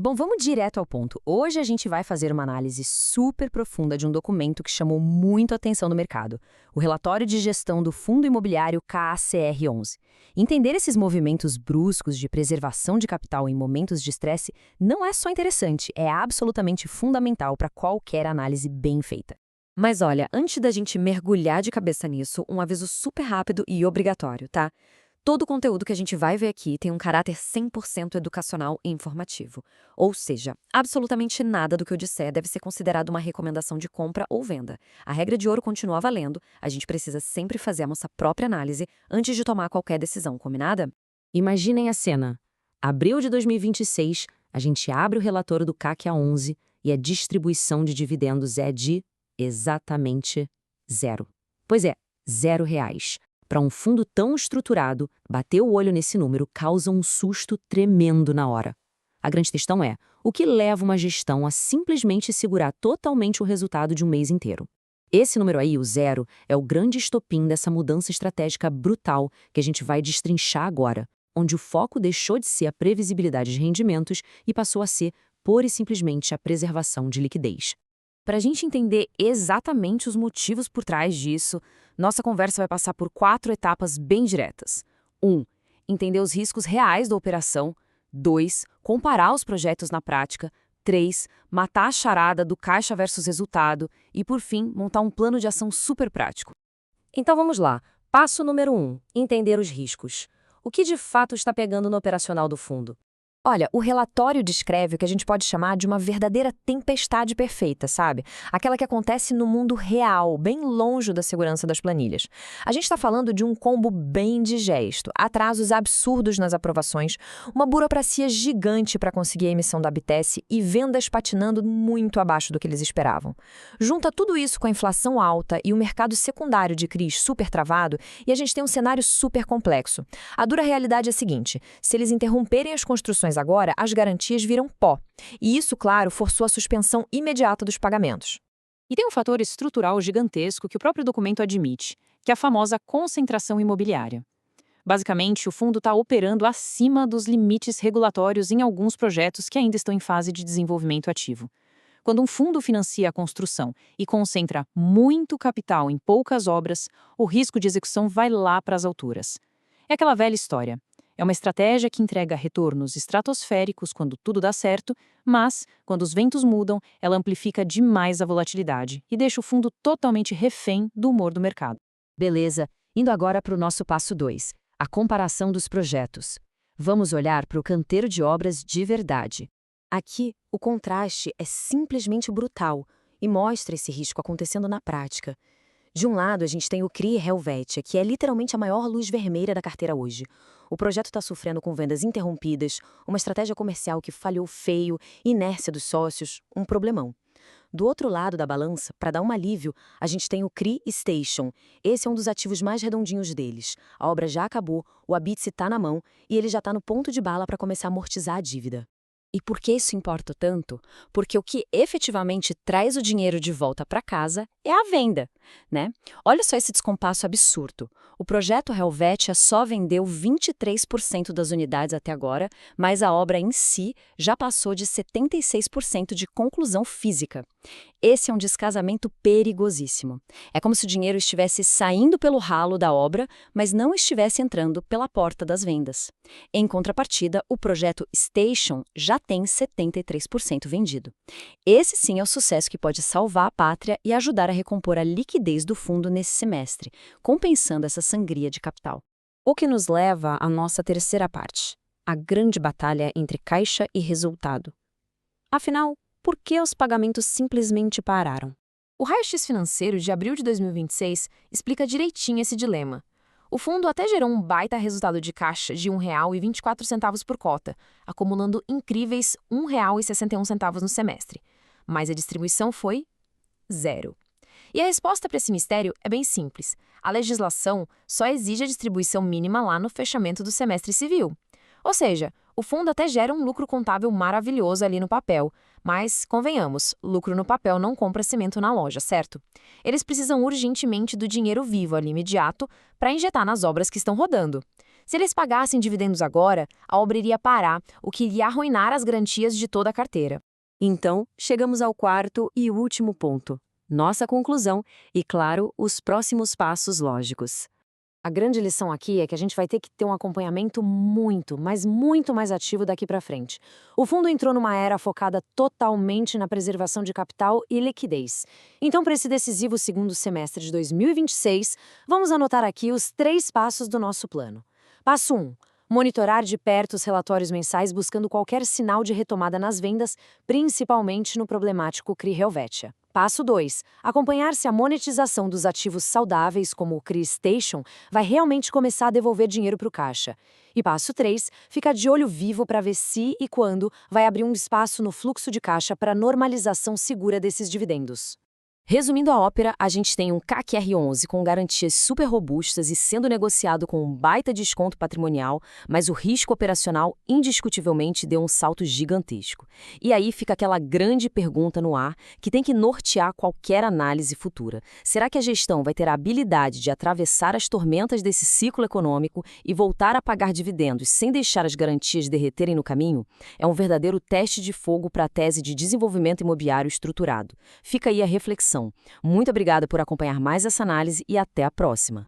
Bom, vamos direto ao ponto. Hoje a gente vai fazer uma análise super profunda de um documento que chamou muito a atenção do mercado, o relatório de gestão do Fundo Imobiliário KACR11. Entender esses movimentos bruscos de preservação de capital em momentos de estresse não é só interessante, é absolutamente fundamental para qualquer análise bem feita. Mas olha, antes da gente mergulhar de cabeça nisso, um aviso super rápido e obrigatório, tá? Todo o conteúdo que a gente vai ver aqui tem um caráter 100% educacional e informativo. Ou seja, absolutamente nada do que eu disser deve ser considerado uma recomendação de compra ou venda. A regra de ouro continua valendo, a gente precisa sempre fazer a nossa própria análise antes de tomar qualquer decisão, combinada? Imaginem a cena. Abril de 2026, a gente abre o relatório do CAC a 11 e a distribuição de dividendos é de exatamente zero. Pois é, R$ 0. Para um fundo tão estruturado, bater o olho nesse número causa um susto tremendo na hora. A grande questão é, o que leva uma gestão a simplesmente segurar totalmente o resultado de um mês inteiro? Esse número aí, o 0, é o grande estopim dessa mudança estratégica brutal que a gente vai destrinchar agora, onde o foco deixou de ser a previsibilidade de rendimentos e passou a ser, pura e simplesmente, a preservação de liquidez. Para a gente entender exatamente os motivos por trás disso, nossa conversa vai passar por 4 etapas bem diretas. 1. Entender os riscos reais da operação. 2. Comparar os projetos na prática. 3. Matar a charada do caixa versus resultado. E, por fim, montar um plano de ação super prático. Então vamos lá. Passo número 1. Entender os riscos. O que de fato está pegando no operacional do fundo? Olha, o relatório descreve o que a gente pode chamar de uma verdadeira tempestade perfeita, sabe? Aquela que acontece no mundo real, bem longe da segurança das planilhas. A gente está falando de um combo bem indigesto, atrasos absurdos nas aprovações, uma burocracia gigante para conseguir a emissão da BTS e vendas patinando muito abaixo do que eles esperavam. Junta tudo isso com a inflação alta e o mercado secundário de CRIs super travado e a gente tem um cenário super complexo. A dura realidade é a seguinte, se eles interromperem as construções agora, as garantias viram pó. E isso, claro, forçou a suspensão imediata dos pagamentos. E tem um fator estrutural gigantesco que o próprio documento admite, que é a famosa concentração imobiliária. Basicamente, o fundo está operando acima dos limites regulatórios em alguns projetos que ainda estão em fase de desenvolvimento ativo. Quando um fundo financia a construção e concentra muito capital em poucas obras, o risco de execução vai lá para as alturas. É aquela velha história. É uma estratégia que entrega retornos estratosféricos quando tudo dá certo, mas, quando os ventos mudam, ela amplifica demais a volatilidade e deixa o fundo totalmente refém do humor do mercado. Beleza, indo agora para o nosso passo 2, a comparação dos projetos. Vamos olhar para o canteiro de obras de verdade. Aqui, o contraste é simplesmente brutal e mostra esse risco acontecendo na prática. De um lado, a gente tem o CRI Helvetia, que é literalmente a maior luz vermelha da carteira hoje. O projeto está sofrendo com vendas interrompidas, uma estratégia comercial que falhou feio, inércia dos sócios, um problemão. Do outro lado da balança, para dar um alívio, a gente tem o CRI Station. Esse é um dos ativos mais redondinhos deles. A obra já acabou, o habite está na mão e ele já está no ponto de bala para começar a amortizar a dívida. E por que isso importa tanto? Porque o que efetivamente traz o dinheiro de volta para casa é a venda, né? Olha só esse descompasso absurdo. O projeto Helvetia só vendeu 23% das unidades até agora, mas a obra em si já passou de 76% de conclusão física. Esse é um descasamento perigosíssimo. É como se o dinheiro estivesse saindo pelo ralo da obra, mas não estivesse entrando pela porta das vendas. Em contrapartida, o projeto Station já tem 73% vendido. Esse sim é o sucesso que pode salvar a pátria e ajudar a recompor a liquidez do fundo nesse semestre, compensando essa sangria de capital. O que nos leva à nossa terceira parte, a grande batalha entre caixa e resultado. Afinal, por que os pagamentos simplesmente pararam? O raio-x financeiro de abril de 2026 explica direitinho esse dilema. O fundo até gerou um baita resultado de caixa de R$ 1,24 por cota, acumulando incríveis R$ 1,61 no semestre. Mas a distribuição foi zero. E a resposta para esse mistério é bem simples. A legislação só exige a distribuição mínima lá no fechamento do semestre civil. Ou seja, o fundo até gera um lucro contábil maravilhoso ali no papel, mas, convenhamos, lucro no papel não compra cimento na loja, certo? Eles precisam urgentemente do dinheiro vivo ali imediato para injetar nas obras que estão rodando. Se eles pagassem dividendos agora, a obra iria parar, o que iria arruinar as garantias de toda a carteira. Então, chegamos ao quarto e último ponto. Nossa conclusão e, claro, os próximos passos lógicos. A grande lição aqui é que a gente vai ter que ter um acompanhamento muito, mas muito mais ativo daqui para frente. O fundo entrou numa era focada totalmente na preservação de capital e liquidez. Então, para esse decisivo segundo semestre de 2026, vamos anotar aqui os 3 passos do nosso plano. Passo 1. Monitorar de perto os relatórios mensais buscando qualquer sinal de retomada nas vendas, principalmente no problemático CRI Helvetia. Passo 2. Acompanhar se a monetização dos ativos saudáveis, como o CRI Station, vai realmente começar a devolver dinheiro para o caixa. E passo 3. Ficar de olho vivo para ver se e quando vai abrir um espaço no fluxo de caixa para a normalização segura desses dividendos. Resumindo a ópera, a gente tem um CAC R11 com garantias super robustas e sendo negociado com um baita desconto patrimonial, mas o risco operacional indiscutivelmente deu um salto gigantesco. E aí fica aquela grande pergunta no ar que tem que nortear qualquer análise futura. Será que a gestão vai ter a habilidade de atravessar as tormentas desse ciclo econômico e voltar a pagar dividendos sem deixar as garantias derreterem no caminho? É um verdadeiro teste de fogo para a tese de desenvolvimento imobiliário estruturado. Fica aí a reflexão. Muito obrigada por acompanhar mais essa análise e até a próxima.